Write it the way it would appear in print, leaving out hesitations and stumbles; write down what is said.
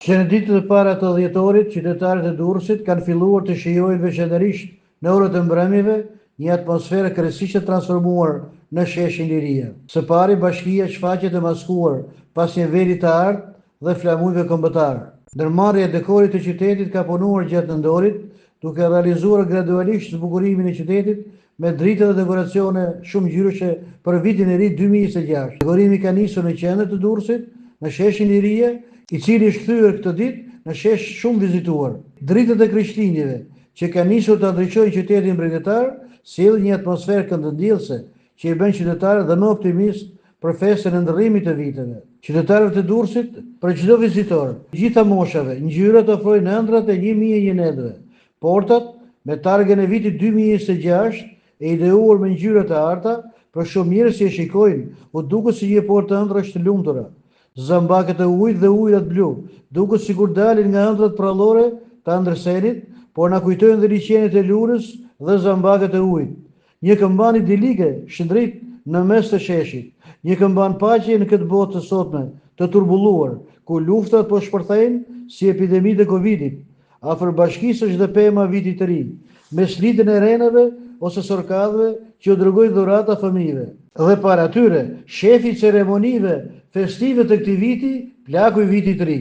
Që në ditët e para të dhjetorit, qytetarët e Durrësit kanë filluar të shijojnë veçanërisht në orët e mbrëmjeve një atmosferë kryesisht e transformuar në sheshin Liria. Së pari, bashkia shfaqet e maskuar pas një veri të artë dhe flamujve kombëtar. Ndërmarrja e dekorit të qytetit ka punuar gjatë nëndorit, duke realizuar gradualisht zbukurimin e qytetit me drita dhe dekoracione shumë ngjyroshe për vitin e ri 2026. Dekorimi ka nisur në qendër të Durrësit, në sheshin Liria, i cili është kthyer këtë ditë në shesh shumë vizituar. Dritët e Krishtlindjeve, që kanë nisur të ndriçojnë qytetin mbretëtar, sjellin një atmosferë këndvëndjellëse që i bën qytetarët dhe më optimist për festën e ndërrimit të viteve. Qytetarët e Durrësit, për çdo vizitor, gjitha moshave, ngjyrat ofrojnë ëndrat e 1001 netëve. Portat me targën e vitit 2026 e ideuar me ngjyra të arta, për shumë njerëz që e shikojnë, u duket si një portë ëndrash të lumtura. Zambakët e ujit dhe ujërat blu, duket sikur dalin nga ëndrat prallore të Andërsenit, por na kujtojnë dhe liçenet e lurës dhe zambakët e ujit. Një këmbani idilike shndrit në mes të sheshit, një këmban paqe në këtë botë të sotme, të turbulluar, ku luftat po shpërthejnë si epidemitë e Covidit, afër bashkisë është dhe pema vitit të ri, mes lidhjen e renave ose sorkadhëve që u dërgojnë dhurata fëmijëve. Dhe para tyre, shefi i ceremonive festive të këtij viti, plaku i vitit të ri.